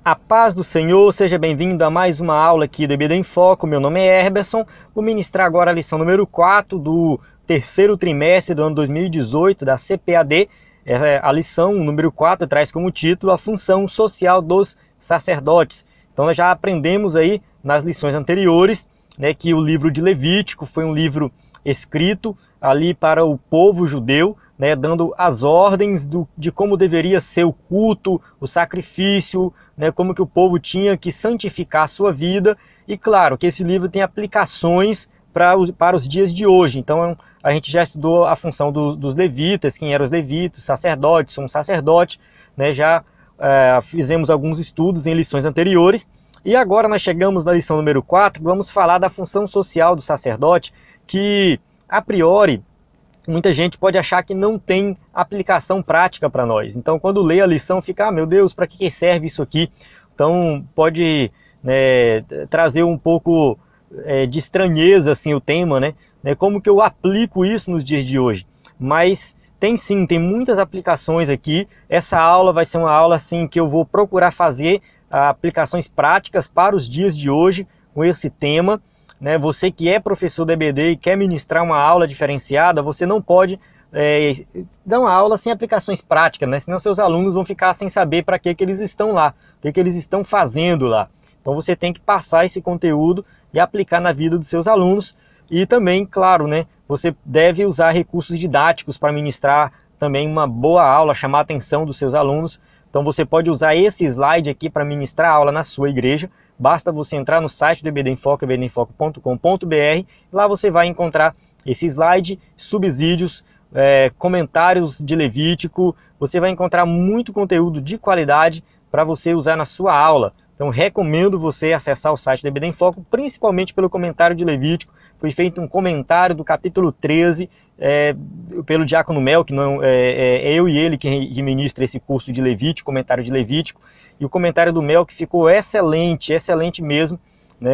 A paz do Senhor, seja bem-vindo a mais uma aula aqui do EBD em Foco. Meu nome é Herberson, vou ministrar agora a lição número 4 do terceiro trimestre do ano 2018 da CPAD. A lição número 4 traz como título a função social dos sacerdotes. Então nós já aprendemos aí nas lições anteriores, né, que o livro de Levítico foi um livro escrito ali para o povo judeu, né, dando as ordens de como deveria ser o culto, o sacrifício, né, como que o povo tinha que santificar a sua vida. E claro que esse livro tem aplicações para os dias de hoje. Então a gente já estudou a função dos levitas, quem eram os levitas, sacerdotes, um sacerdote, né, já fizemos alguns estudos em lições anteriores. E agora nós chegamos na lição número 4, vamos falar da função social do sacerdote, que a priori muita gente pode achar que não tem aplicação prática para nós. Então quando lê a lição fica, meu Deus, para que serve isso aqui? Então pode, né, trazer um pouco de estranheza assim, o tema, né? Como que eu aplico isso nos dias de hoje? Mas tem sim, tem muitas aplicações aqui. Essa aula vai ser uma aula assim, que eu vou procurar fazer aplicações práticas para os dias de hoje com esse tema. Você que é professor da EBD e quer ministrar uma aula diferenciada, você não pode dar uma aula sem aplicações práticas, né? Senão seus alunos vão ficar sem saber para que eles estão lá, o que eles estão fazendo lá. Então você tem que passar esse conteúdo e aplicar na vida dos seus alunos. E também, claro, né, você deve usar recursos didáticos para ministrar também uma boa aula, chamar a atenção dos seus alunos. Então você pode usar esse slide aqui para ministrar a aula na sua igreja. Basta você entrar no site do EBD em Foco, ebdemfoco.com.br. Lá você vai encontrar esse slide, subsídios, comentários de Levítico. Você vai encontrar muito conteúdo de qualidade para você usar na sua aula. Então recomendo você acessar o site do EBD em Foco, principalmente pelo comentário de Levítico. Foi feito um comentário do capítulo 13 pelo Diácono Mel, que não, é eu e ele que ministra esse curso de Levítico, comentário de Levítico. E o comentário do Mel que ficou excelente, excelente mesmo. Né?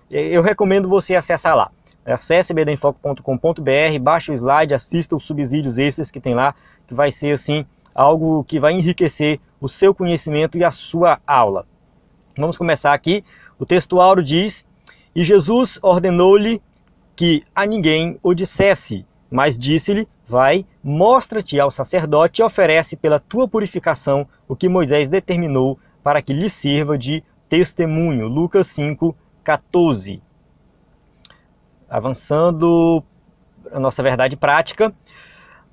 Eu recomendo você acessar lá. Acesse ebdemfoco.com.br, baixe o slide, assista os subsídios extras que tem lá, que vai ser assim algo que vai enriquecer o seu conhecimento e a sua aula. Vamos começar aqui. O texto áureo diz: E Jesus ordenou-lhe que a ninguém o dissesse, mas disse-lhe: Vai, mostra-te ao sacerdote e oferece pela tua purificação o que Moisés determinou para que lhe sirva de testemunho. Lucas 5:14. Avançando a nossa verdade prática.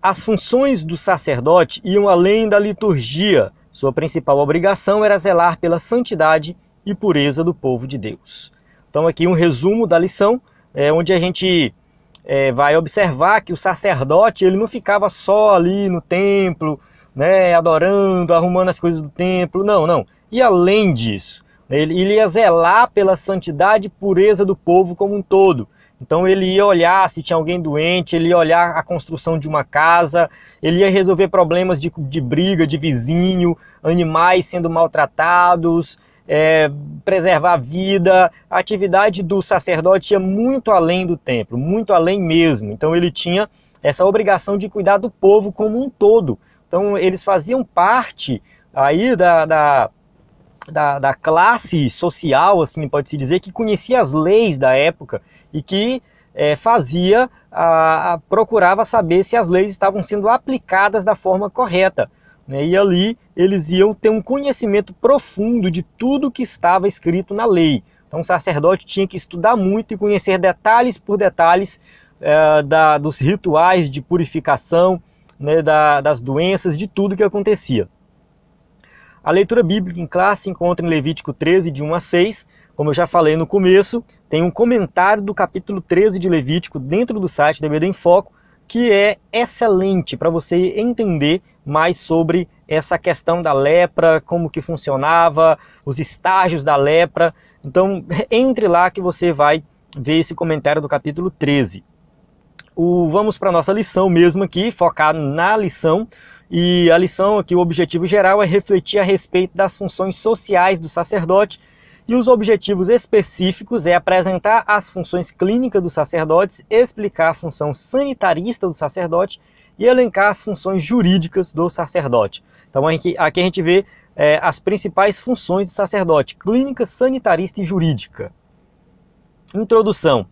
As funções do sacerdote iam além da liturgia. Sua principal obrigação era zelar pela santidade e pureza do povo de Deus. Então aqui um resumo da lição, onde a gente vai observar que o sacerdote ele não ficava só ali no templo, né, adorando, arrumando as coisas do templo, não. E além disso, ele ia zelar pela santidade e pureza do povo como um todo. Então ele ia olhar se tinha alguém doente, ele ia olhar a construção de uma casa, ele ia resolver problemas de briga, de vizinho, animais sendo maltratados, preservar a vida. A atividade do sacerdote ia muito além do templo, muito além mesmo. Então ele tinha essa obrigação de cuidar do povo como um todo. Então eles faziam parte aí da classe social, assim pode-se dizer, que conhecia as leis da época e que procurava saber se as leis estavam sendo aplicadas da forma correta. Né? E ali eles iam ter um conhecimento profundo de tudo que estava escrito na lei. Então o sacerdote tinha que estudar muito e conhecer detalhes por detalhes dos rituais de purificação, né, das doenças, de tudo que acontecia. A leitura bíblica em classe se encontra em Levítico 13, de 1 a 6. Como eu já falei no começo, tem um comentário do capítulo 13 de Levítico dentro do site da EBD em Foco, que é excelente para você entender mais sobre essa questão da lepra, como que funcionava, os estágios da lepra. Então, entre lá que você vai ver esse comentário do capítulo 13. Vamos para a nossa lição mesmo aqui, focado na lição. E a lição aqui, o objetivo geral é refletir a respeito das funções sociais do sacerdote, e os objetivos específicos é apresentar as funções clínicas dos sacerdotes, explicar a função sanitarista do sacerdote e elencar as funções jurídicas do sacerdote. Então aqui a gente vê as principais funções do sacerdote: clínica, sanitarista e jurídica. Introdução.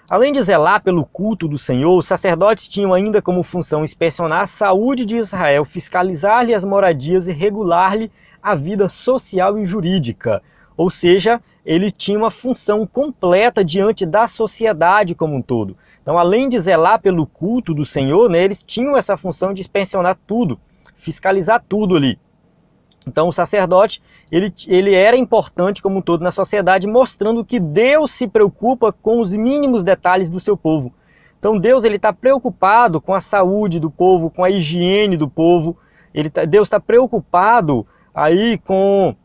Além de zelar pelo culto do Senhor, os sacerdotes tinham ainda como função inspecionar a saúde de Israel, fiscalizar-lhe as moradias e regular-lhe a vida social e jurídica. Ou seja, ele tinha uma função completa diante da sociedade como um todo. Então, além de zelar pelo culto do Senhor, né, eles tinham essa função de inspecionar tudo, fiscalizar tudo ali. Então o sacerdote, ele era importante como um todo na sociedade, mostrando que Deus se preocupa com os mínimos detalhes do seu povo. Então Deus está preocupado com a saúde do povo, com a higiene do povo. Deus está preocupado aí com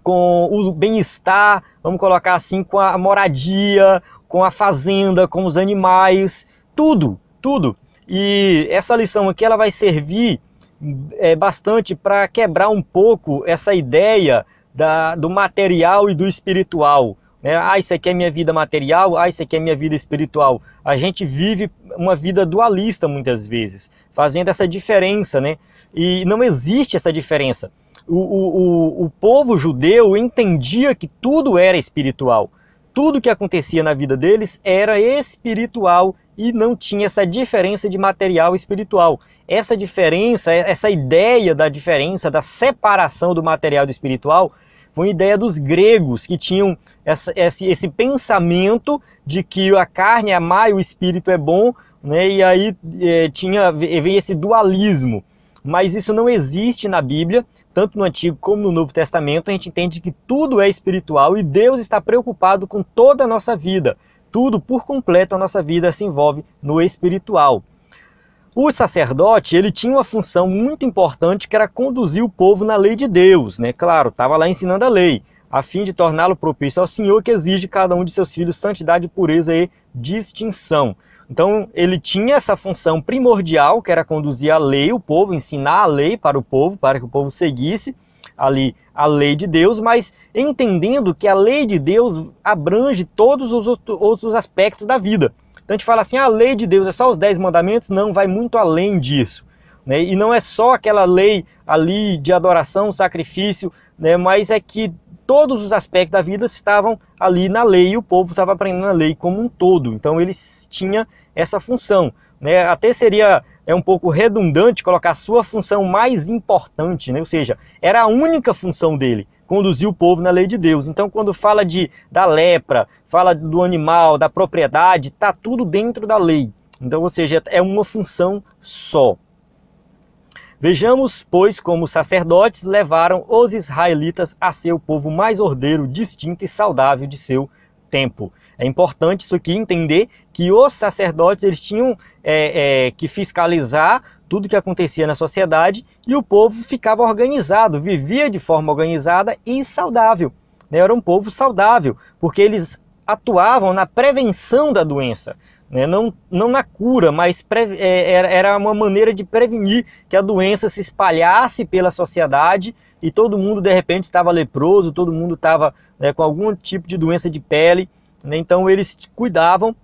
o bem-estar, vamos colocar assim, com a moradia, com a fazenda, com os animais, tudo, tudo. E essa lição aqui ela vai servir bastante para quebrar um pouco essa ideia do material e do espiritual, né? Isso aqui é minha vida material, isso aqui é minha vida espiritual. A gente vive uma vida dualista muitas vezes, fazendo essa diferença, né? E não existe essa diferença. O povo judeu entendia que tudo era espiritual. Tudo que acontecia na vida deles era espiritual e não tinha essa diferença de material e espiritual. Essa diferença, essa ideia da diferença, da separação do material e do espiritual, foi uma ideia dos gregos, que tinham esse pensamento de que a carne é má e o espírito é bom, né? E aí veio esse dualismo. Mas isso não existe na Bíblia, tanto no Antigo como no Novo Testamento. A gente entende que tudo é espiritual e Deus está preocupado com toda a nossa vida. Tudo por completo a nossa vida se envolve no espiritual. O sacerdote, ele tinha uma função muito importante, que era conduzir o povo na lei de Deus, né? Claro, estava lá ensinando a lei, a fim de torná-lo propício ao Senhor, que exige cada um de seus filhos santidade, pureza e distinção. Então ele tinha essa função primordial, que era conduzir a lei, o povo, ensinar a lei para o povo, para que o povo seguisse ali a lei de Deus, mas entendendo que a lei de Deus abrange todos os outros aspectos da vida. Então a gente fala assim, a lei de Deus é só os 10 mandamentos? Não, vai muito além disso, né? E não é só aquela lei ali de adoração, sacrifício, né? Mas é que todos os aspectos da vida estavam ali na lei e o povo estava aprendendo a lei como um todo. Então eles tinham essa função, né? Até seria um pouco redundante colocar a sua função mais importante, né? Ou seja, era a única função dele, conduzir o povo na lei de Deus. Então quando fala da lepra, fala do animal, da propriedade, está tudo dentro da lei. Então, ou seja, é uma função só. Vejamos, pois, como os sacerdotes levaram os israelitas a ser o povo mais ordeiro, distinto e saudável de seu tempo. É importante isso aqui, entender que os sacerdotes eles tinham que fiscalizar tudo que acontecia na sociedade e o povo ficava organizado, vivia de forma organizada e saudável, né? Era um povo saudável, porque eles atuavam na prevenção da doença, né? Não na cura, mas era uma maneira de prevenir que a doença se espalhasse pela sociedade e todo mundo de repente estava leproso, todo mundo estava, né, com algum tipo de doença de pele, né? Então eles cuidavam,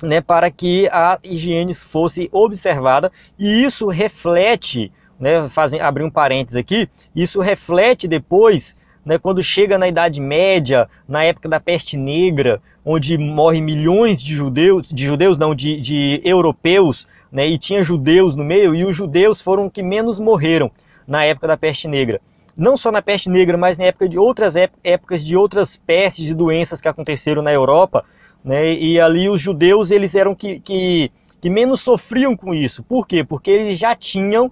né, para que a higiene fosse observada, e isso reflete, né, abrir um parênteses aqui, isso reflete depois, né, quando chega na Idade Média, na época da peste negra, onde morrem milhões de europeus, né, e tinha judeus no meio, e os judeus foram os que menos morreram na época da peste negra. Não só na peste negra, mas na época de outras épocas de outras pestes e doenças que aconteceram na Europa, né? E ali os judeus eles eram que menos sofriam com isso. Por quê? Porque eles já tinham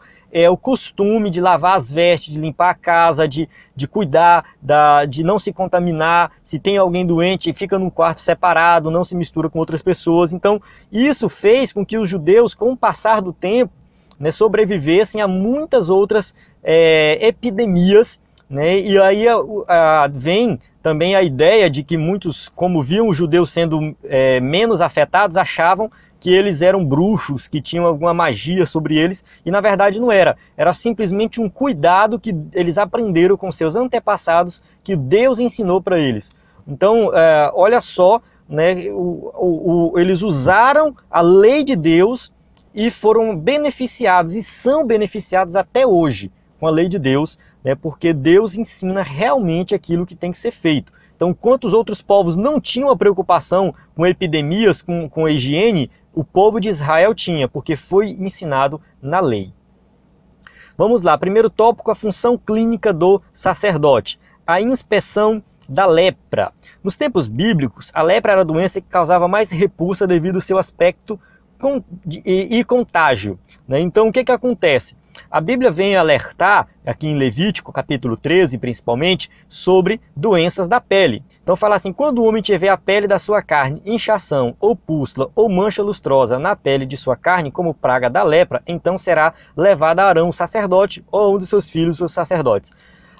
o costume de lavar as vestes, de limpar a casa, de cuidar, de não se contaminar. Se tem alguém doente, fica num quarto separado, não se mistura com outras pessoas. Então isso fez com que os judeus, com o passar do tempo, né, sobrevivessem a muitas outras epidemias, né? E aí vem também a ideia de que muitos, como viam os judeus sendo menos afetados, achavam que eles eram bruxos, que tinham alguma magia sobre eles, e na verdade não era. Era simplesmente um cuidado que eles aprenderam com seus antepassados, que Deus ensinou para eles. Então, olha só, né, eles usaram a lei de Deus e foram beneficiados, e são beneficiados até hoje com a lei de Deus, né, porque Deus ensina realmente aquilo que tem que ser feito. Então, enquanto os outros povos não tinham a preocupação com epidemias, com a higiene, o povo de Israel tinha, porque foi ensinado na lei. Vamos lá, primeiro tópico, a função clínica do sacerdote, a inspeção da lepra. Nos tempos bíblicos, a lepra era a doença que causava mais repulsa devido ao seu aspecto e contágio, né? Então, o que acontece? A Bíblia vem alertar, aqui em Levítico, capítulo 13, principalmente, sobre doenças da pele. Então fala assim, quando o homem tiver a pele da sua carne, inchação, ou pústula, ou mancha lustrosa na pele de sua carne, como praga da lepra, então será levado a Arão, o sacerdote, ou um dos seus filhos, os sacerdotes.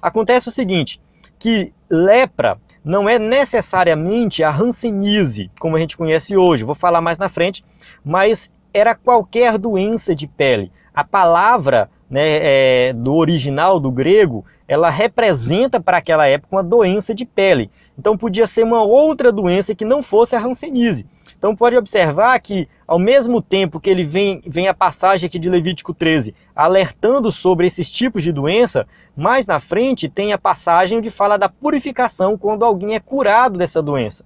Acontece o seguinte, que lepra não é necessariamente a hanseníase, como a gente conhece hoje, vou falar mais na frente, mas era qualquer doença de pele. A palavra, né, do original, do grego, ela representa para aquela época uma doença de pele. Então podia ser uma outra doença que não fosse a hanseníase. Então pode observar que ao mesmo tempo que ele vem a passagem aqui de Levítico 13 alertando sobre esses tipos de doença, mais na frente tem a passagem onde fala da purificação quando alguém é curado dessa doença.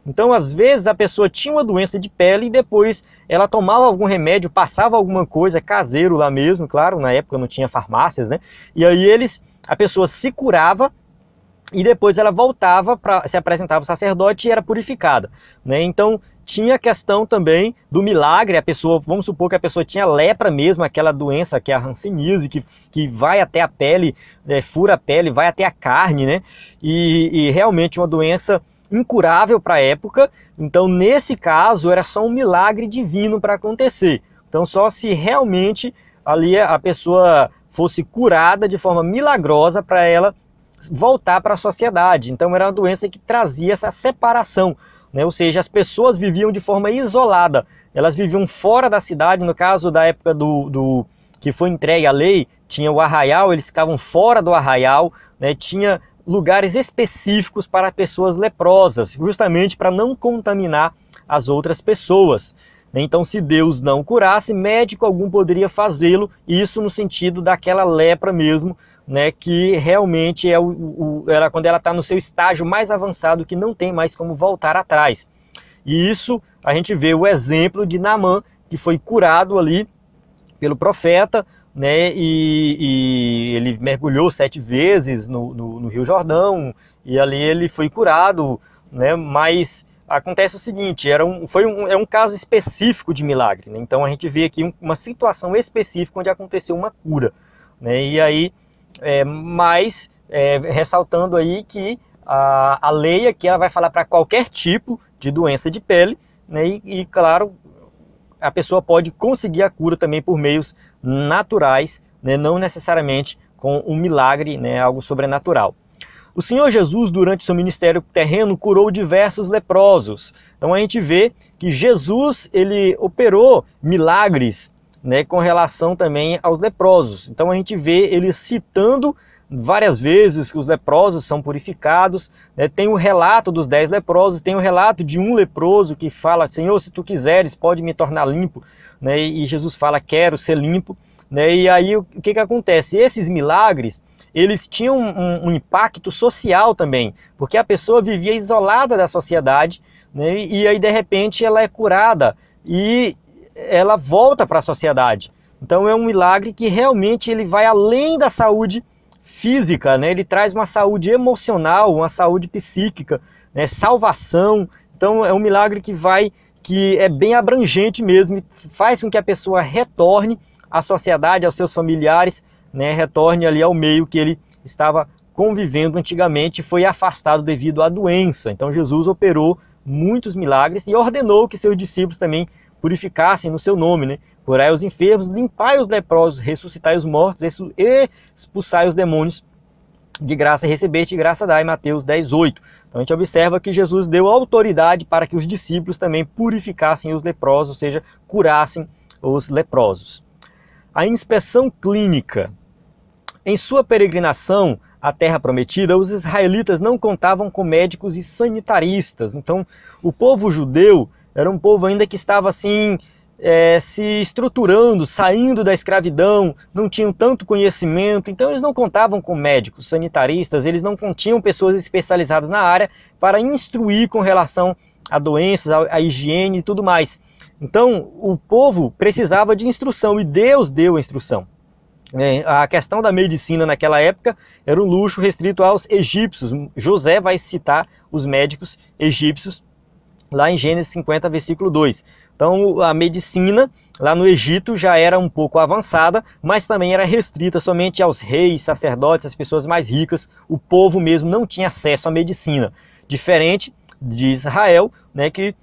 Então, às vezes, a pessoa tinha uma doença de pele e depois ela tomava algum remédio, passava alguma coisa caseiro lá mesmo, claro, na época não tinha farmácias, né? E aí a pessoa se curava e depois ela voltava, se apresentava ao sacerdote e era purificada, né? Então, tinha a questão também do milagre, a pessoa, vamos supor que a pessoa tinha lepra mesmo, aquela doença que é a hanseníase, que vai até a pele, fura a pele, vai até a carne, né? E realmente uma doença incurável para a época, então nesse caso era só um milagre divino para acontecer. Então só se realmente ali a pessoa fosse curada de forma milagrosa para ela voltar para a sociedade. Então era uma doença que trazia essa separação, né? Ou seja, as pessoas viviam de forma isolada, elas viviam fora da cidade. No caso da época que foi entregue a lei, tinha o arraial, eles ficavam fora do arraial, né? Tinha lugares específicos para pessoas leprosas, justamente para não contaminar as outras pessoas. Então, se Deus não curasse, médico algum poderia fazê-lo, isso no sentido daquela lepra mesmo, né, que realmente era quando ela está no seu estágio mais avançado, que não tem mais como voltar atrás. E isso a gente vê o exemplo de Naamã, que foi curado ali pelo profeta, né, e ele mergulhou 7 vezes no Rio Jordão, e ali ele foi curado, né, mas acontece o seguinte, é um caso específico de milagre, né? Então a gente vê aqui uma situação específica onde aconteceu uma cura, né? E aí, ressaltando aí que a lei aqui ela vai falar para qualquer tipo de doença de pele, né, e claro, a pessoa pode conseguir a cura também por meios naturais, né, não necessariamente com um milagre, né, algo sobrenatural. O Senhor Jesus, durante seu ministério terreno, curou diversos leprosos. Então a gente vê que Jesus ele operou milagres, né, com relação também aos leprosos. Então a gente vê ele citando várias vezes que os leprosos são purificados, né? Tem o relato dos 10 leprosos, tem o relato de um leproso que fala, Senhor, se tu quiseres, pode me tornar limpo, né? E Jesus fala, quero ser limpo, né? E aí o que acontece? Esses milagres, eles tinham um impacto social também, porque a pessoa vivia isolada da sociedade, né? E aí de repente ela é curada e ela volta para a sociedade. Então é um milagre que realmente ele vai além da saúde física, né? Ele traz uma saúde emocional, uma saúde psíquica, né? Salvação. Então é um milagre que é bem abrangente mesmo, e faz com que a pessoa retorne à sociedade, aos seus familiares, né? Retorne ali ao meio que ele estava convivendo antigamente e foi afastado devido à doença. Então Jesus operou muitos milagres e ordenou que seus discípulos também purificassem no seu nome, né? Curai os enfermos, limpai os leprosos, ressuscitai os mortos e expulsai os demônios. De graça recebeste, de graça dai, Mateus 10:8. Então a gente observa que Jesus deu autoridade para que os discípulos também purificassem os leprosos, ou seja, curassem os leprosos. A inspeção clínica. Em sua peregrinação à Terra Prometida, os israelitas não contavam com médicos e sanitaristas. Então o povo judeu era um povo ainda que estava assim, se estruturando, saindo da escravidão, não tinham tanto conhecimento, então eles não contavam com médicos, sanitaristas, eles não tinham pessoas especializadas na área para instruir com relação a doenças, a higiene e tudo mais. Então o povo precisava de instrução e Deus deu a instrução. A questão da medicina naquela época era um luxo restrito aos egípcios. José vai citar os médicos egípcios lá em Gênesis 50, versículo 2. Então a medicina lá no Egito já era um pouco avançada, mas também era restrita somente aos reis, sacerdotes, as pessoas mais ricas. O povo mesmo não tinha acesso à medicina. Diferente de Israel, né, que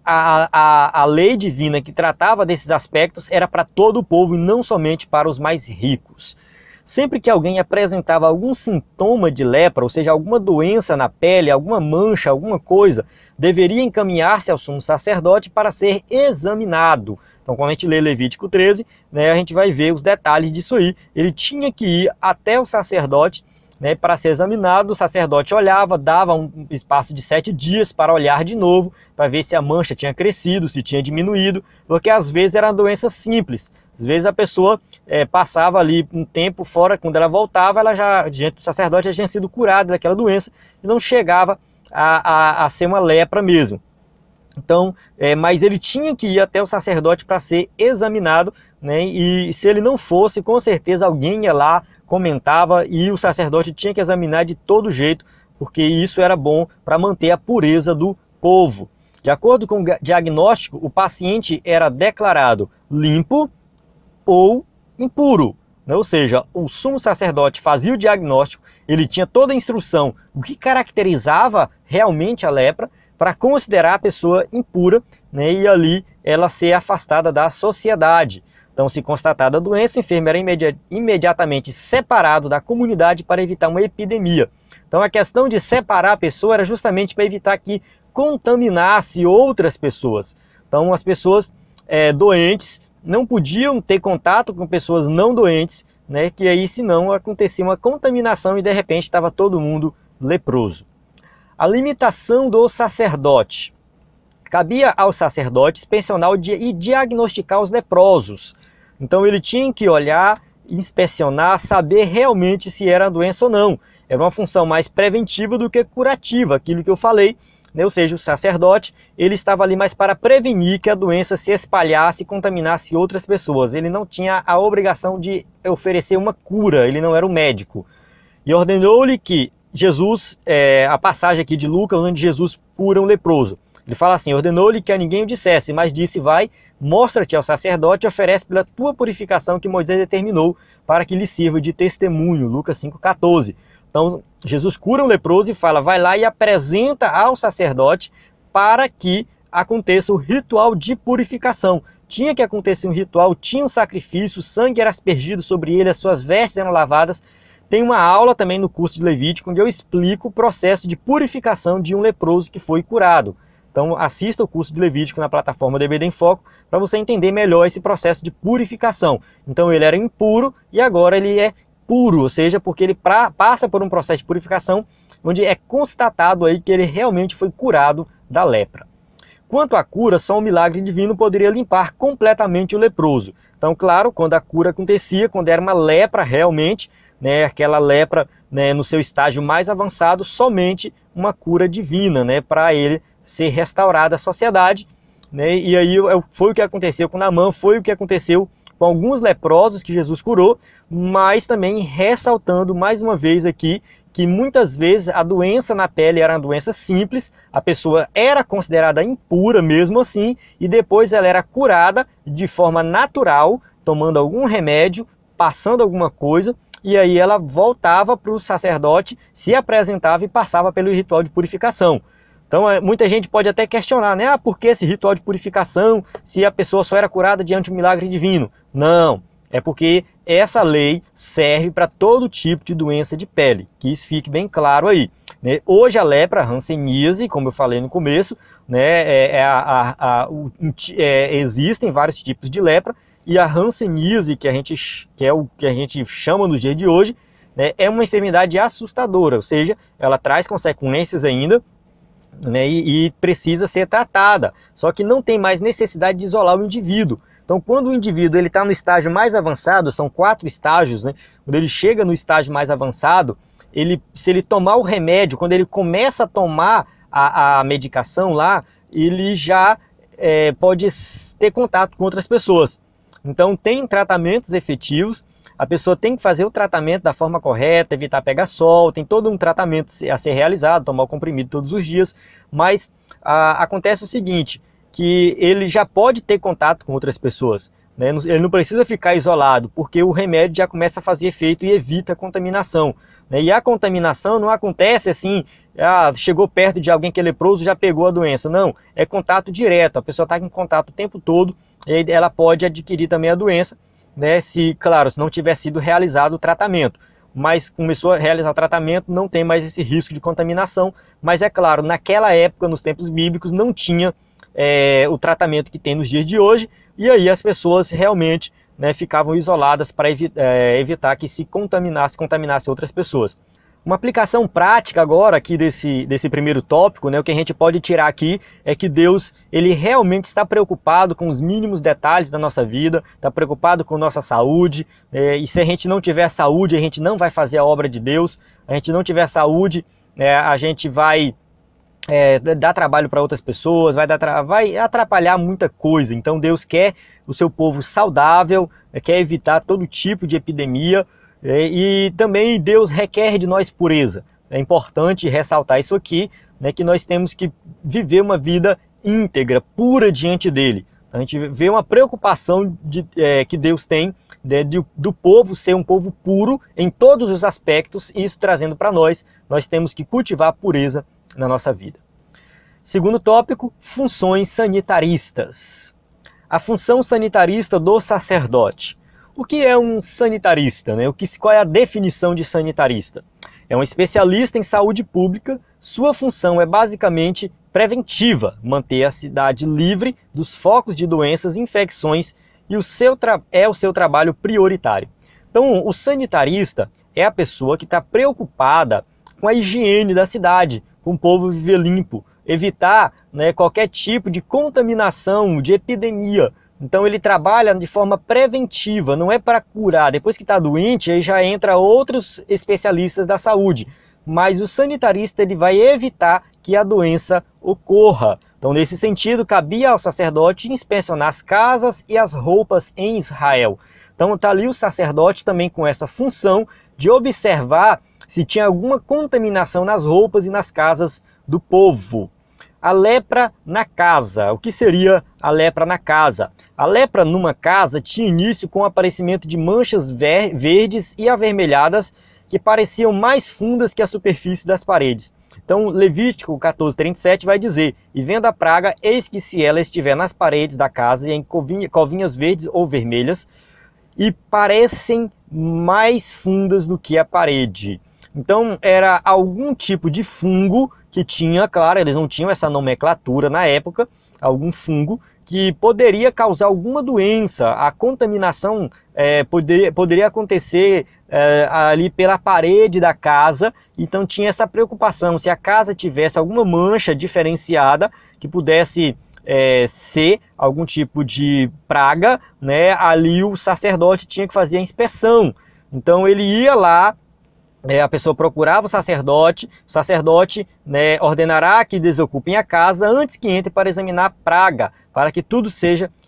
a lei divina que tratava desses aspectos era para todo o povo e não somente para os mais ricos. Sempre que alguém apresentava algum sintoma de lepra, ou seja, alguma doença na pele, alguma mancha, alguma coisa, deveria encaminhar-se ao sumo sacerdote para ser examinado. Então, quando a gente lê Levítico 13, né, a gente vai ver os detalhes disso aí. Ele tinha que ir até o sacerdote, né, para ser examinado. O sacerdote olhava, dava um espaço de 7 dias para olhar de novo, para ver se a mancha tinha crescido, se tinha diminuído, porque às vezes era uma doença simples. Às vezes a pessoa passava ali um tempo fora, quando ela voltava, ela já, diante do sacerdote, já tinha sido curada daquela doença e não chegava a ser uma lepra mesmo. Então, mas ele tinha que ir até o sacerdote para ser examinado, né? E se ele não fosse, com certeza alguém ia lá, comentava, e o sacerdote tinha que examinar de todo jeito, porque isso era bom para manter a pureza do povo. De acordo com o diagnóstico, o paciente era declarado limpo ou impuro, né? Ou seja, o sumo sacerdote fazia o diagnóstico, ele tinha toda a instrução, o que caracterizava realmente a lepra, para considerar a pessoa impura, né? E ali ela ser afastada da sociedade. Então, se constatada a doença, o enfermo era imediatamente separado da comunidade para evitar uma epidemia. Então, a questão de separar a pessoa era justamente para evitar que contaminasse outras pessoas. Então, as pessoas doentes não podiam ter contato com pessoas não doentes, né? Que aí, senão, acontecia uma contaminação e, de repente, estava todo mundo leproso. A limitação do sacerdote. Cabia ao sacerdote inspecionar e diagnosticar os leprosos. Então ele tinha que olhar, inspecionar, saber realmente se era doença ou não. Era uma função mais preventiva do que curativa, aquilo que eu falei, né? Ou seja, o sacerdote ele estava ali mais para prevenir que a doença se espalhasse e contaminasse outras pessoas. Ele não tinha a obrigação de oferecer uma cura, ele não era o médico. E ordenou-lhe que Jesus, a passagem aqui de Lucas, onde Jesus cura um leproso. Ele fala assim, ordenou-lhe que a ninguém o dissesse, mas disse, vai, mostra-te ao sacerdote e oferece pela tua purificação que Moisés determinou para que lhe sirva de testemunho. Lucas 5,14. Então, Jesus cura um leproso e fala, vai lá e apresenta ao sacerdote para que aconteça o ritual de purificação. Tinha que acontecer um ritual, tinha um sacrifício, o sangue era aspergido sobre ele, as suas vestes eram lavadas. Tem uma aula também no curso de Levítico, onde eu explico o processo de purificação de um leproso que foi curado. Então assista o curso de Levítico na plataforma DBD em Foco para você entender melhor esse processo de purificação. Então ele era impuro e agora ele é puro, ou seja, porque ele passa por um processo de purificação onde é constatado aí que ele realmente foi curado da lepra. Quanto à cura, só um milagre divino poderia limpar completamente o leproso. Então, claro, quando a cura acontecia, quando era uma lepra realmente, né, aquela lepra, né, no seu estágio mais avançado, somente uma cura divina, né, para ele ser restaurada à sociedade, né, e aí foi o que aconteceu com Naamã, foi o que aconteceu com alguns leprosos que Jesus curou, mas também ressaltando mais uma vez aqui que muitas vezes a doença na pele era uma doença simples, a pessoa era considerada impura mesmo assim, e depois ela era curada de forma natural, tomando algum remédio, passando alguma coisa, e aí ela voltava para o sacerdote, se apresentava e passava pelo ritual de purificação. Então muita gente pode até questionar, né? Por que esse ritual de purificação se a pessoa só era curada diante do milagre divino? Não, é porque essa lei serve para todo tipo de doença de pele, que isso fique bem claro aí, né? Hoje a lepra, a hanseníase, como eu falei no começo, né, existem vários tipos de lepra, e a hanseníase, que é o que a gente chama nos dias de hoje, né, é uma enfermidade assustadora, ou seja, ela traz consequências ainda, né, e precisa ser tratada. Só que não tem mais necessidade de isolar o indivíduo. Então, quando o indivíduo está no estágio mais avançado, são 4 estágios, né? Quando ele chega no estágio mais avançado, se ele tomar o remédio, quando ele começa a tomar a medicação lá, ele já pode ter contato com outras pessoas. Então, tem tratamentos efetivos, a pessoa tem que fazer o tratamento da forma correta, evitar pegar sol, tem todo um tratamento a ser realizado, tomar o comprimido todos os dias, mas acontece o seguinte, que ele já pode ter contato com outras pessoas, né? Ele não precisa ficar isolado, porque o remédio já começa a fazer efeito e evita a contaminação, né? E a contaminação não acontece assim, chegou perto de alguém que é leproso, já pegou a doença. Não, é contato direto, a pessoa está em contato o tempo todo, e ela pode adquirir também a doença, né? Se não tiver sido realizado o tratamento. Mas começou a realizar o tratamento, não tem mais esse risco de contaminação. Mas é claro, naquela época, nos tempos bíblicos, não tinha o tratamento que tem nos dias de hoje, e aí as pessoas realmente, né, ficavam isoladas para evitar que se contaminasse outras pessoas. Uma aplicação prática agora aqui desse primeiro tópico, né, o que a gente pode tirar aqui é que Deus, ele realmente está preocupado com os mínimos detalhes da nossa vida, está preocupado com nossa saúde, e se a gente não tiver saúde, a gente não vai fazer a obra de Deus. A gente não tiver saúde, a gente vai dar trabalho para outras pessoas, vai atrapalhar muita coisa. Então Deus quer o seu povo saudável, quer evitar todo tipo de epidemia, e também Deus requer de nós pureza. É importante ressaltar isso aqui, né, que nós temos que viver uma vida íntegra, pura diante dele. A gente vê uma preocupação que Deus tem, né, do povo ser um povo puro em todos os aspectos, e isso trazendo para nós temos que cultivar a pureza na nossa vida. Segundo tópico, funções sanitaristas. A função sanitarista do sacerdote. O que é um sanitarista, né? Qual é a definição de sanitarista? É um especialista em saúde pública. Sua função é basicamente preventiva, manter a cidade livre dos focos de doenças e infecções, e o seu trabalho prioritário. Então, o sanitarista é a pessoa que está preocupada com a higiene da cidade, com o povo viver limpo, evitar, né, qualquer tipo de contaminação, de epidemia. Então ele trabalha de forma preventiva, não é para curar. Depois que está doente, aí já entra outros especialistas da saúde. Mas o sanitarista, ele vai evitar que a doença ocorra. Então, nesse sentido, cabia ao sacerdote inspecionar as casas e as roupas em Israel. Então está ali o sacerdote também com essa função de observar se tinha alguma contaminação nas roupas e nas casas do povo. A lepra na casa. O que seria a lepra na casa? A lepra numa casa tinha início com o aparecimento de manchas verdes e avermelhadas que pareciam mais fundas que a superfície das paredes. Então, Levítico 14:37 vai dizer: e vendo a praga, eis que se ela estiver nas paredes da casa e em covinhas verdes ou vermelhas, e parecem mais fundas do que a parede. Então, era algum tipo de fungo que tinha, claro, eles não tinham essa nomenclatura na época, algum fungo que poderia causar alguma doença. A contaminação poderia acontecer ali pela parede da casa. Então tinha essa preocupação, se a casa tivesse alguma mancha diferenciada que pudesse ser algum tipo de praga, né, ali o sacerdote tinha que fazer a inspeção. Então ele ia lá, a pessoa procurava o sacerdote, né, ordenará que desocupem a casa antes que entre para examinar a praga, para que tudo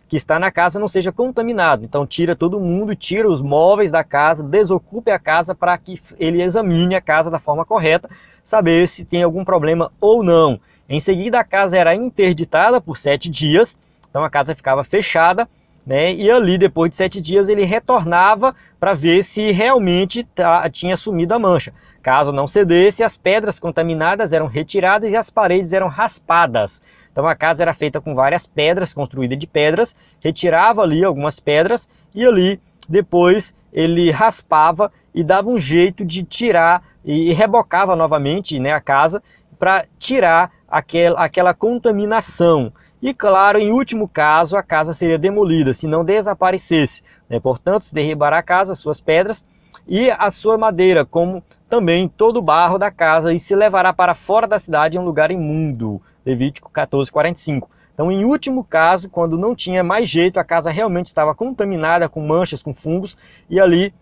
que está na casa não seja contaminado. Então tira todo mundo, tira os móveis da casa, desocupe a casa para que ele examine a casa da forma correta, saber se tem algum problema ou não. Em seguida a casa era interditada por 7 dias, então a casa ficava fechada, né? E ali depois de 7 dias ele retornava para ver se realmente tinha sumido a mancha. Caso não cedesse, as pedras contaminadas eram retiradas e as paredes eram raspadas. Então a casa era feita com várias pedras, construída de pedras, retirava ali algumas pedras e ali depois ele raspava e dava um jeito de tirar e rebocava novamente, né, a casa para tirar aquela contaminação. E claro, em último caso, a casa seria demolida, se não desaparecesse, né? Portanto, se derribar a casa, suas pedras, e a sua madeira, como também todo o barro da casa, e se levará para fora da cidade em um lugar imundo. Levítico 14:45. Então, em último caso, quando não tinha mais jeito, a casa realmente estava contaminada com manchas, com fungos, e ali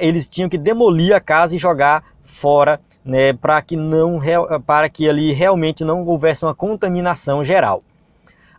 eles tinham que demolir a casa e jogar fora, né, para que ali realmente não houvesse uma contaminação geral.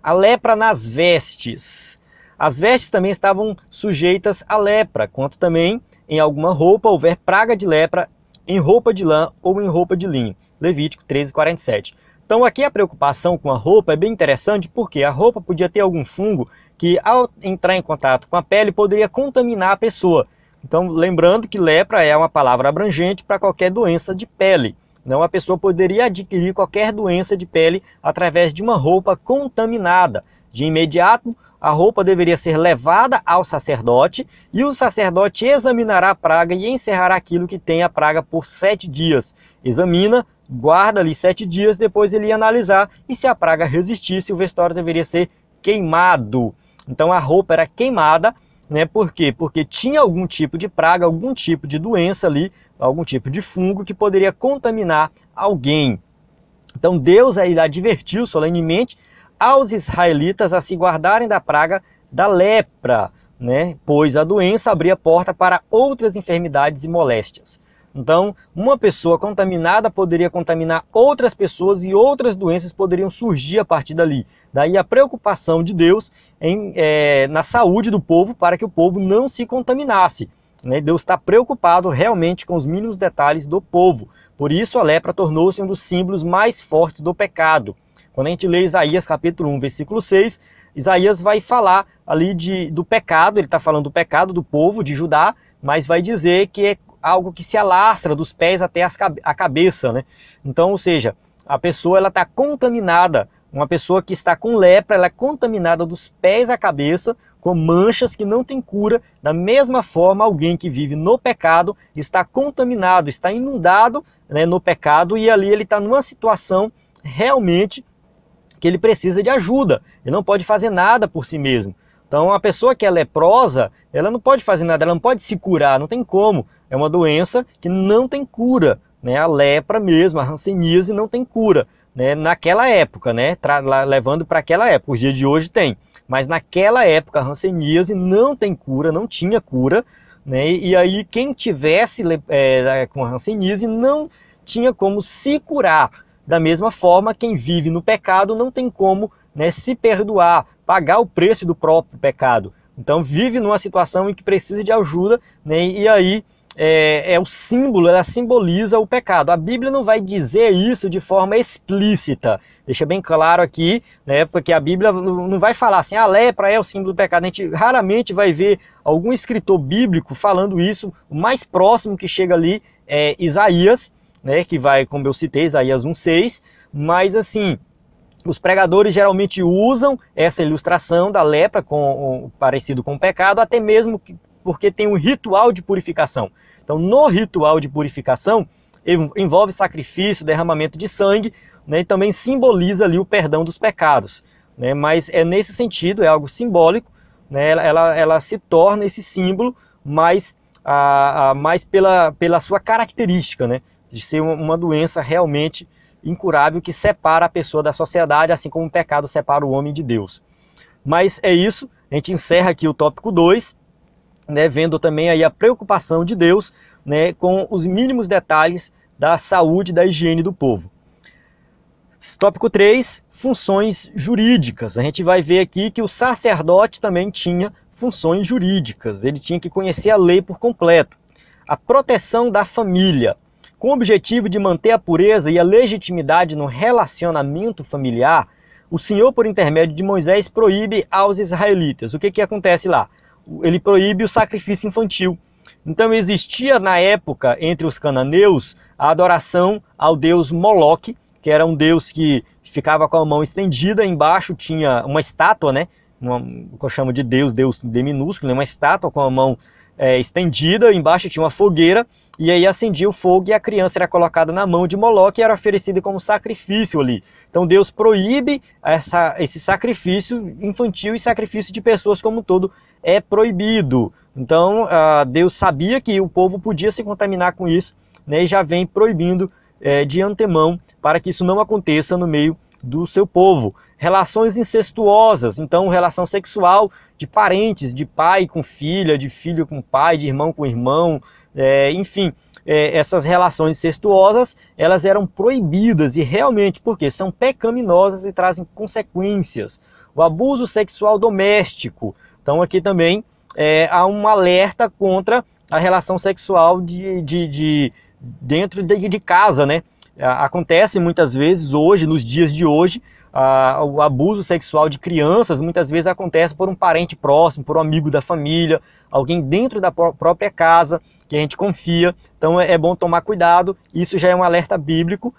A lepra nas vestes. As vestes também estavam sujeitas à lepra, quanto também em alguma roupa houver praga de lepra em roupa de lã ou em roupa de linho. Levítico 13:47. Então aqui a preocupação com a roupa é bem interessante, porque a roupa podia ter algum fungo que, ao entrar em contato com a pele, poderia contaminar a pessoa. Então, lembrando que lepra é uma palavra abrangente para qualquer doença de pele. Então, a pessoa poderia adquirir qualquer doença de pele através de uma roupa contaminada. De imediato, a roupa deveria ser levada ao sacerdote, e o sacerdote examinará a praga e encerrará aquilo que tem a praga por 7 dias. Examina, guarda ali 7 dias, depois ele ia analisar, e se a praga resistisse, o vestório deveria ser queimado. Então a roupa era queimada, né? Por quê? Porque tinha algum tipo de praga, algum tipo de doença ali, algum tipo de fungo que poderia contaminar alguém. Então Deus aí advertiu solenemente aos israelitas a se guardarem da praga da lepra, né? Pois a doença abria porta para outras enfermidades e moléstias. Então, uma pessoa contaminada poderia contaminar outras pessoas e outras doenças poderiam surgir a partir dali. Daí a preocupação de Deus na saúde do povo, para que o povo não se contaminasse, né? Deus está preocupado realmente com os mínimos detalhes do povo. Por isso a lepra tornou-se um dos símbolos mais fortes do pecado. Quando a gente lê Isaías capítulo 1, versículo 6, Isaías vai falar ali do pecado, ele está falando do pecado do povo de Judá, mas vai dizer que é algo que se alastra dos pés até a cabeça, né? Então, ou seja, a pessoa ela está contaminada, uma pessoa que está com lepra, ela é contaminada dos pés à cabeça, com manchas que não tem cura. Da mesma forma, alguém que vive no pecado está contaminado, está inundado, né, no pecado, e ali ele está numa situação realmente que ele precisa de ajuda, ele não pode fazer nada por si mesmo. Então a pessoa que é leprosa, ela não pode fazer nada, ela não pode se curar, não tem como. É uma doença que não tem cura, né? A lepra mesmo, a hanseníase não tem cura, né? Naquela época, né? Levando para aquela época, os dias de hoje tem. Mas naquela época a hanseníase não tem cura, não tinha cura, né? E aí quem tivesse com a hanseníase não tinha como se curar. Da mesma forma, quem vive no pecado não tem como, né, se perdoar, pagar o preço do próprio pecado. Então vive numa situação em que precisa de ajuda, né, e aí o símbolo, ela simboliza o pecado. A Bíblia não vai dizer isso de forma explícita, deixa bem claro aqui, né, porque a Bíblia não vai falar assim, a lepra é o símbolo do pecado. A gente raramente vai ver algum escritor bíblico falando isso. O mais próximo que chega ali é Isaías, né, que vai, como eu citei, Isaías 1:6, mas assim, os pregadores geralmente usam essa ilustração da lepra parecido com o pecado, até mesmo porque tem um ritual de purificação. Então, no ritual de purificação, envolve sacrifício, derramamento de sangue, né, e também simboliza ali o perdão dos pecados, né, mas é nesse sentido, é algo simbólico, né, ela se torna esse símbolo mais pela sua característica, né, de ser uma doença realmente incurável que separa a pessoa da sociedade, assim como o pecado separa o homem de Deus. Mas é isso, a gente encerra aqui o tópico 2, né, vendo também aí a preocupação de Deus, né, com os mínimos detalhes da saúde e da higiene do povo. Tópico 3, funções jurídicas. A gente vai ver aqui que o sacerdote também tinha funções jurídicas, ele tinha que conhecer a lei por completo. A proteção da família. Com o objetivo de manter a pureza e a legitimidade no relacionamento familiar, o Senhor, por intermédio de Moisés, proíbe aos israelitas. O que acontece lá? Ele proíbe o sacrifício infantil. Então existia na época, entre os cananeus, a adoração ao deus Moloque, que era um deus que ficava com a mão estendida, embaixo tinha uma estátua, né? Que eu chamo de Deus D minúsculo, uma estátua com a mão estendida, embaixo tinha uma fogueira, e aí acendia o fogo e a criança era colocada na mão de Moloque e era oferecida como sacrifício ali. Então Deus proíbe esse sacrifício infantil, e sacrifício de pessoas como um todo é proibido, Então, Deus sabia que o povo podia se contaminar com isso, né, e já vem proibindo de antemão para que isso não aconteça no meio do seu povo. Relações incestuosas, então relação sexual de parentes, de pai com filha, de filho com pai, de irmão com irmão, enfim, essas relações incestuosas, elas eram proibidas e realmente, porque são pecaminosas e trazem consequências. O abuso sexual doméstico, então aqui também há um alerta contra a relação sexual dentro de casa, né? Acontece muitas vezes hoje, nos dias de hoje, o abuso sexual de crianças muitas vezes acontece por um parente próximo, por um amigo da família, alguém dentro da própria casa que a gente confia. Então é bom tomar cuidado. Isso já é um alerta bíblico,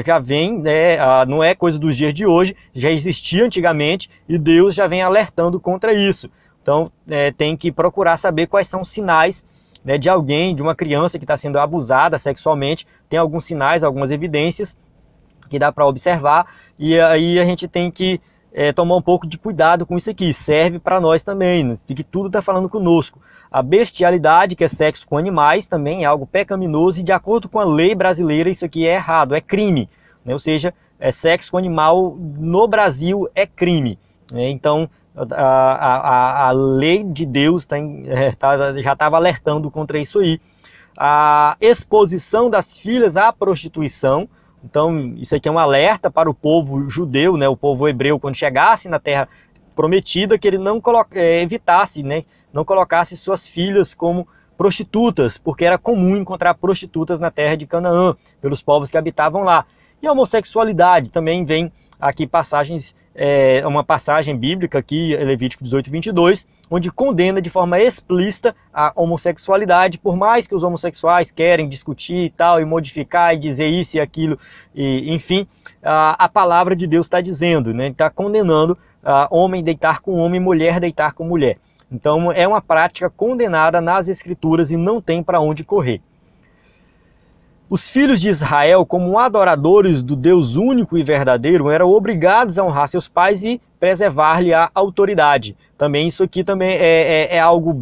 já vem, né, não é coisa dos dias de hoje, já existia antigamente e Deus já vem alertando contra isso. Então tem que procurar saber quais são os sinais, né, de alguém, de uma criança que está sendo abusada sexualmente. Tem alguns sinais, algumas evidências que dá para observar, e aí a gente tem que tomar um pouco de cuidado com isso aqui. Serve para nós também, que tudo está falando conosco. A bestialidade, que é sexo com animais, também é algo pecaminoso, e de acordo com a lei brasileira isso aqui é errado, é crime, né? Ou seja, sexo com animal no Brasil é crime, né? Então a lei de Deus já estava alertando contra isso aí. A exposição das filhas à prostituição, então isso aqui é um alerta para o povo judeu, né, o povo hebreu, quando chegasse na terra prometida, que ele não evitasse, né, não colocasse suas filhas como prostitutas, porque era comum encontrar prostitutas na terra de Canaã, pelos povos que habitavam lá. E a homossexualidade também vem aqui passagens, uma passagem bíblica aqui, Levítico 18:22, onde condena de forma explícita a homossexualidade. Por mais que os homossexuais querem discutir e tal, e modificar e dizer isso e aquilo, e, enfim, a palavra de Deus está dizendo, né, está condenando homem deitar com homem, mulher deitar com mulher. Então é uma prática condenada nas Escrituras e não tem para onde correr. Os filhos de Israel, como adoradores do Deus único e verdadeiro, eram obrigados a honrar seus pais e preservar-lhe a autoridade. Também isso aqui também é algo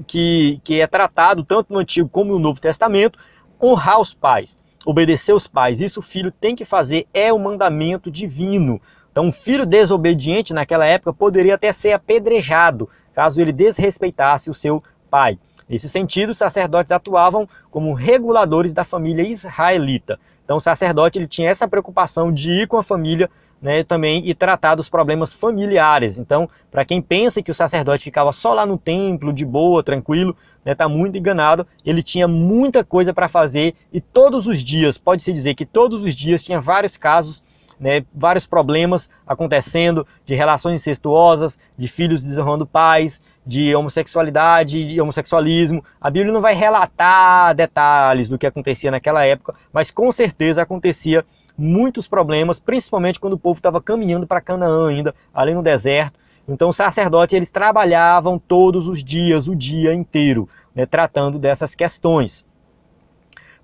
que é tratado tanto no Antigo como no Novo Testamento. Honrar os pais, obedecer os pais, isso o filho tem que fazer, é um mandamento divino. Então um filho desobediente naquela época poderia até ser apedrejado, caso ele desrespeitasse o seu pai. Nesse sentido, os sacerdotes atuavam como reguladores da família israelita. Então o sacerdote ele tinha essa preocupação de ir com a família, né, também, e tratar dos problemas familiares. Então, para quem pensa que o sacerdote ficava só lá no templo, de boa, tranquilo, né, tá muito enganado. Ele tinha muita coisa para fazer e todos os dias, pode-se dizer que todos os dias tinha vários casos, né, vários problemas acontecendo, de relações incestuosas, de filhos desonrando pais, de homossexualidade, de homossexualismo. A Bíblia não vai relatar detalhes do que acontecia naquela época, mas com certeza acontecia muitos problemas, principalmente quando o povo estava caminhando para Canaã ainda, ali no deserto. Então os sacerdotes eles trabalhavam todos os dias, o dia inteiro, né, tratando dessas questões.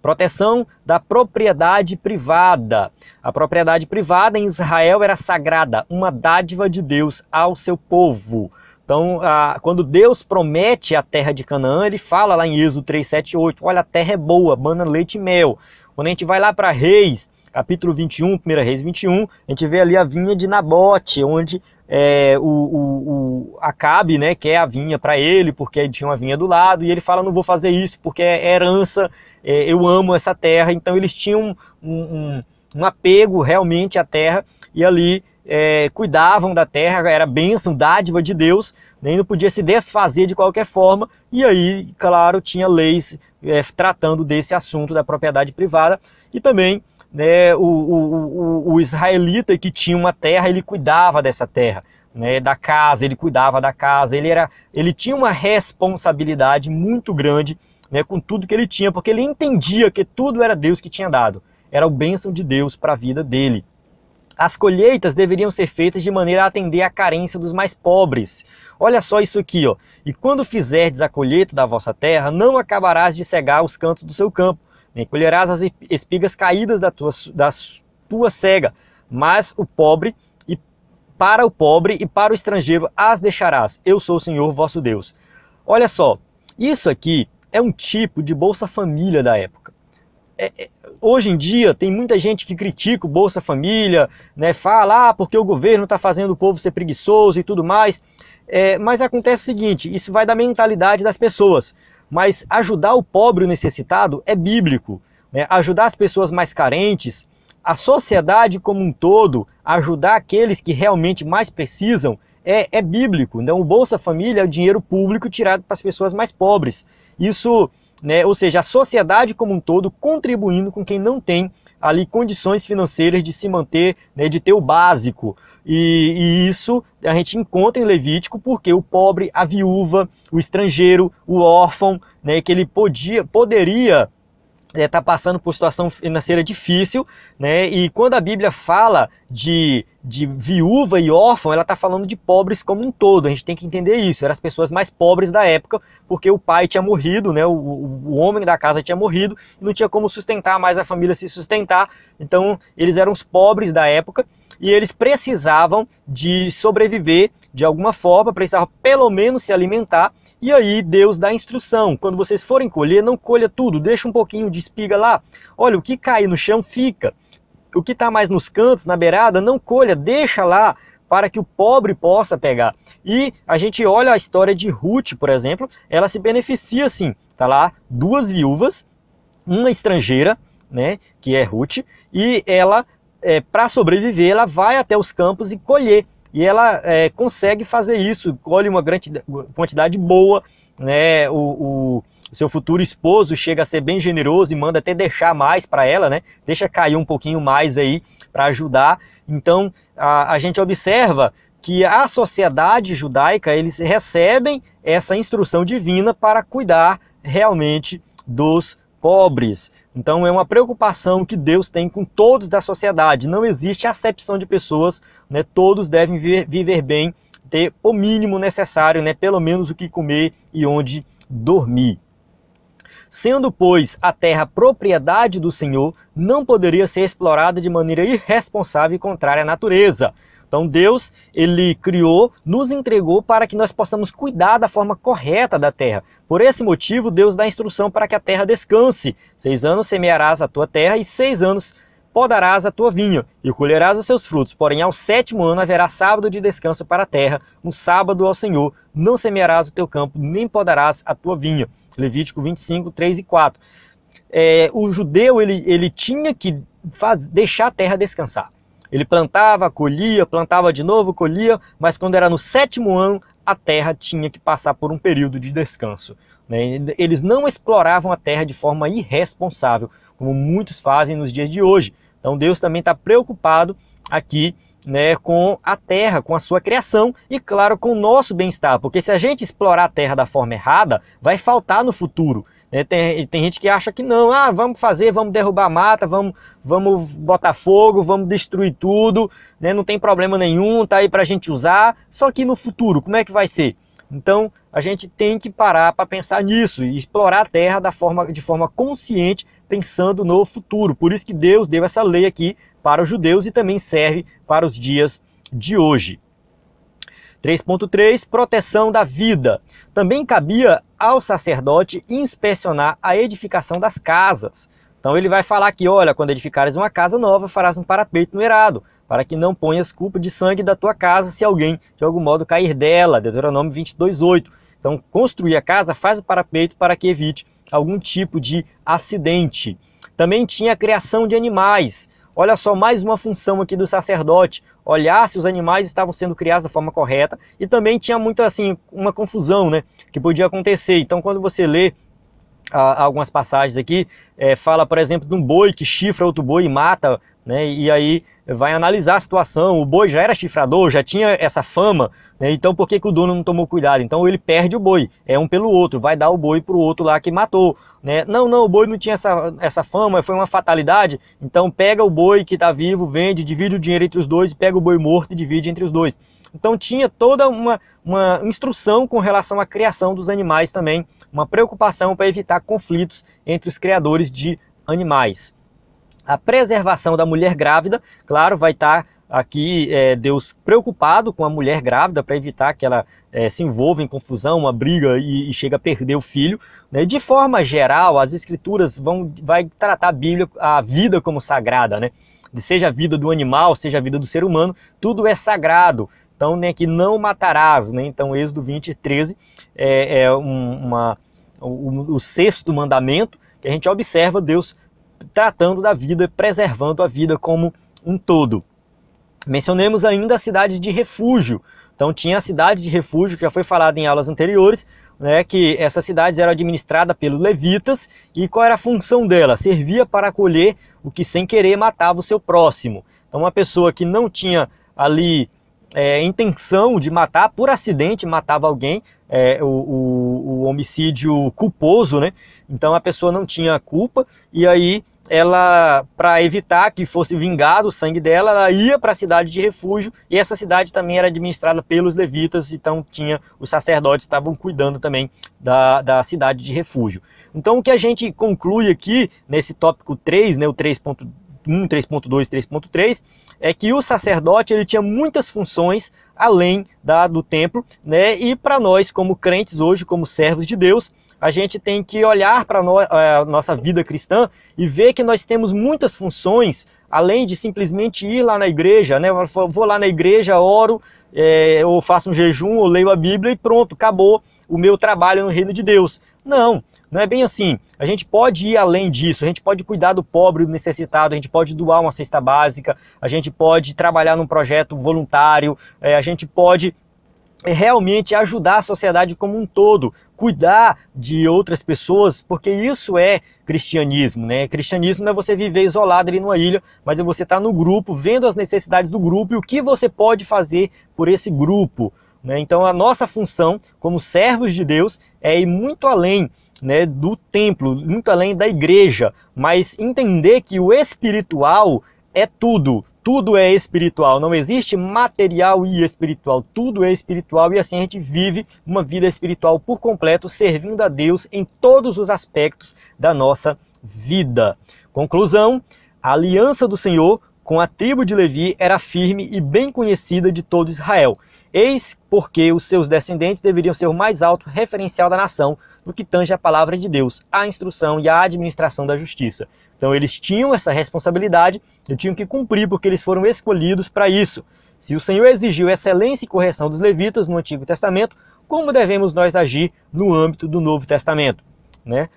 Proteção da propriedade privada. A propriedade privada em Israel era sagrada, uma dádiva de Deus ao seu povo. Então, quando Deus promete a terra de Canaã, ele fala lá em Êxodo 3, 7, 8, olha, a terra é boa, mana leite e mel. Quando a gente vai lá para Reis, capítulo 21, 1 Reis 21, a gente vê ali a vinha de Nabote, onde Acabe, né, quer a vinha para ele, porque tinha uma vinha do lado, e ele fala, não vou fazer isso, porque é herança, eu amo essa terra. Então eles tinham um apego realmente à terra, e ali cuidavam da terra, era bênção, dádiva de Deus, nem não podia se desfazer de qualquer forma, e aí, claro, tinha leis tratando desse assunto da propriedade privada. E também, né, o israelita que tinha uma terra, ele cuidava dessa terra, né, da casa, ele cuidava da casa, ele tinha uma responsabilidade muito grande, né, com tudo que ele tinha, porque ele entendia que tudo era Deus que tinha dado, era o bênção de Deus para a vida dele. As colheitas deveriam ser feitas de maneira a atender à carência dos mais pobres. Olha só isso aqui, ó. E quando fizerdes a colheita da vossa terra, não acabarás de cegar os cantos do seu campo, nem colherás as espigas caídas da tua cega, mas para o pobre e para o estrangeiro as deixarás. Eu sou o Senhor vosso Deus. Olha só, Isso aqui é um tipo de Bolsa Família da época. Hoje em dia tem muita gente que critica o Bolsa Família, né, fala, porque o governo está fazendo o povo ser preguiçoso e tudo mais. Mas acontece o seguinte, isso vai da mentalidade das pessoas. Mas ajudar o pobre e o necessitado é bíblico, né? Ajudar as pessoas mais carentes, a sociedade como um todo, ajudar aqueles que realmente mais precisam, é bíblico. Então o Bolsa Família é o dinheiro público tirado para as pessoas mais pobres. Isso, né, ou seja, a sociedade como um todo contribuindo com quem não tem ali condições financeiras de se manter, né, de ter o básico. E isso a gente encontra em Levítico porque o pobre, a viúva, o estrangeiro, o órfão, né, que ele poderia tá passando por situação financeira difícil, né? E quando a Bíblia fala de viúva e órfão, ela está falando de pobres como um todo. A gente tem que entender isso. Eram as pessoas mais pobres da época, porque o pai tinha morrido, né? O homem da casa tinha morrido e não tinha como sustentar mais a família, se sustentar. Então eles eram os pobres da época e eles precisavam de sobreviver de alguma forma, precisavam pelo menos se alimentar. E aí Deus dá instrução, quando vocês forem colher, não colha tudo, deixa um pouquinho de espiga lá. Olha, o que cair no chão fica. O que está mais nos cantos, na beirada, não colha, deixa lá, para que o pobre possa pegar. E a gente olha a história de Ruth, por exemplo, ela se beneficia assim, tá lá, 2 viúvas, uma estrangeira, né, que é Ruth, e ela, para sobreviver, ela vai até os campos e colher. E ela consegue fazer isso, colhe uma grande quantidade boa, né? O seu futuro esposo chega a ser bem generoso e manda até deixar mais para ela, né? Deixa cair um pouquinho mais aí para ajudar. Então a gente observa que a sociedade judaica, eles recebem essa instrução divina para cuidar realmente dos pobres. Então é uma preocupação que Deus tem com todos da sociedade. Não existe acepção de pessoas, né? Todos devem viver bem, ter o mínimo necessário, né? Pelo menos o que comer e onde dormir. Sendo, pois, a terra propriedade do Senhor, não poderia ser explorada de maneira irresponsável e contrária à natureza. Então Deus, ele criou, nos entregou para que nós possamos cuidar da forma correta da terra. Por esse motivo, Deus dá instrução para que a terra descanse. 6 anos semearás a tua terra e 6 anos podarás a tua vinha e colherás os seus frutos. Porém, ao 7º ano haverá sábado de descanso para a terra, um sábado ao Senhor. Não semearás o teu campo, nem podarás a tua vinha. Levítico 25, 3 e 4. O judeu, ele tinha que deixar a terra descansar. Ele plantava, colhia, plantava de novo, colhia, mas quando era no 7º ano, a terra tinha que passar por um período de descanso, né? Eles não exploravam a terra de forma irresponsável, como muitos fazem nos dias de hoje. Então Deus também está preocupado aqui, né, com a terra, com a sua criação e, claro, com o nosso bem-estar, porque se a gente explorar a terra da forma errada, vai faltar no futuro. Tem gente que acha que não, vamos fazer, vamos derrubar a mata, vamos botar fogo, vamos destruir tudo, né? Não tem problema nenhum, tá aí para a gente usar, só que no futuro, como é que vai ser? Então, a gente tem que parar para pensar nisso e explorar a terra de forma consciente, pensando no futuro. Por isso que Deus deu essa lei aqui para os judeus e também serve para os dias de hoje. 3.3, proteção da vida. Também cabia ao sacerdote inspecionar a edificação das casas. Então ele vai falar que, olha, quando edificares uma casa nova, farás um parapeito no eirado, para que não ponhas culpa de sangue da tua casa se alguém de algum modo cair dela. Deuteronômio 22:8. Então construir a casa, faz o parapeito para que evite algum tipo de acidente. Também tinha a criação de animais. Olha só, mais uma função aqui do sacerdote, olhar se os animais estavam sendo criados da forma correta, e também tinha muito assim, uma confusão, né, que podia acontecer. Então quando você lê algumas passagens aqui, fala, por exemplo, de um boi que chifra outro boi e mata, né, e aí vai analisar a situação. O boi já era chifrador, já tinha essa fama, né, então por que o dono não tomou cuidado? Então ele perde o boi, é um pelo outro, vai dar o boi para o outro lá que matou, né? Não, o boi não tinha essa fama, foi uma fatalidade, então pega o boi que está vivo, vende, divide o dinheiro entre os dois, e pega o boi morto e divide entre os dois. Então tinha toda uma instrução com relação à criação dos animais também, uma preocupação para evitar conflitos entre os criadores de animais. A preservação da mulher grávida, claro, vai estar aqui Deus preocupado com a mulher grávida para evitar que ela se envolva em confusão, uma briga e chega a perder o filho, né? De forma geral, as escrituras vai tratar a vida como sagrada, né? Seja a vida do animal, seja a vida do ser humano, tudo é sagrado. Então, né, que não matarás, né? Então, Êxodo 20, 13 o sexto mandamento, que a gente observa Deus tratando da vida, preservando a vida como um todo. Mencionemos ainda as cidades de refúgio. Então tinha a cidade de refúgio, que já foi falado em aulas anteriores, né, que essas cidades eram administradas pelos levitas, e qual era a função dela? Servia para acolher o que sem querer matava o seu próximo. Então uma pessoa que não tinha ali intenção de matar, por acidente matava alguém, o homicídio culposo, né? Então a pessoa não tinha culpa, e aí ela, para evitar que fosse vingado o sangue dela, ela ia para a cidade de refúgio, e essa cidade também era administrada pelos levitas, então os sacerdotes estavam cuidando também da cidade de refúgio. Então o que a gente conclui aqui nesse tópico 3, né, o 3.1, 3.2, 3.3, é que o sacerdote ele tinha muitas funções além do templo, né? E para nós como crentes hoje, como servos de Deus, a gente tem que olhar para a nossa vida cristã e ver que nós temos muitas funções, além de simplesmente ir lá na igreja, né? Vou lá na igreja, oro, ou faço um jejum, ou leio a Bíblia e pronto, acabou o meu trabalho no reino de Deus. Não, não é bem assim. A gente pode ir além disso, a gente pode cuidar do pobre, do necessitado, a gente pode doar uma cesta básica, a gente pode trabalhar num projeto voluntário, a gente pode realmente ajudar a sociedade como um todo, cuidar de outras pessoas, porque isso é cristianismo, né? Cristianismo não é você viver isolado ali numa ilha, mas é você estar no grupo, vendo as necessidades do grupo e o que você pode fazer por esse grupo, né? Então a nossa função como servos de Deus é ir muito além, né, do templo, muito além da igreja, mas entender que o espiritual é tudo. Tudo é espiritual, não existe material e espiritual, tudo é espiritual, e assim a gente vive uma vida espiritual por completo, servindo a Deus em todos os aspectos da nossa vida. Conclusão, a aliança do Senhor com a tribo de Levi era firme e bem conhecida de todo Israel. Eis porque os seus descendentes deveriam ser o mais alto referencial da nação no que tange a palavra de Deus, a instrução e a administração da justiça. Então eles tinham essa responsabilidade e tinham que cumprir porque eles foram escolhidos para isso. Se o Senhor exigiu excelência e correção dos levitas no Antigo Testamento, como devemos nós agir no âmbito do Novo Testamento, né?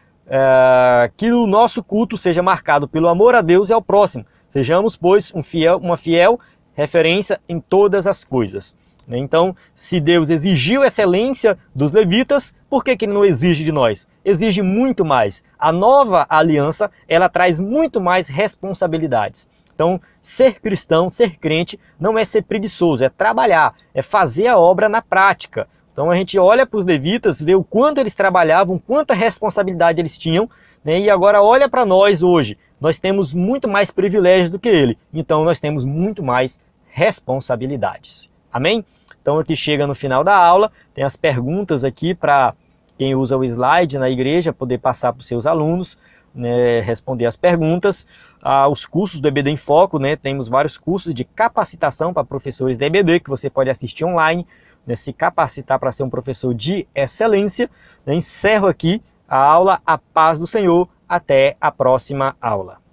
Que o nosso culto seja marcado pelo amor a Deus e ao próximo. Sejamos, pois, uma fiel referência em todas as coisas. Então, se Deus exigiu excelência dos levitas, por que Ele não exige de nós? Exige muito mais. A nova aliança, ela traz muito mais responsabilidades. Então, ser cristão, ser crente, não é ser preguiçoso, é trabalhar, é fazer a obra na prática. Então a gente olha para os levitas, vê o quanto eles trabalhavam, quanta responsabilidade eles tinham, né? E agora olha para nós hoje. Nós temos muito mais privilégios do que ele, então nós temos muito mais responsabilidades. Amém? Então aqui chega no final da aula, tem as perguntas aqui para quem usa o slide na igreja poder passar para os seus alunos, né, responder as perguntas. Os cursos do EBD em Foco, né, temos vários cursos de capacitação para professores da EBD que você pode assistir online, né, se capacitar para ser um professor de excelência. Encerro aqui a aula. A paz do Senhor. Até a próxima aula.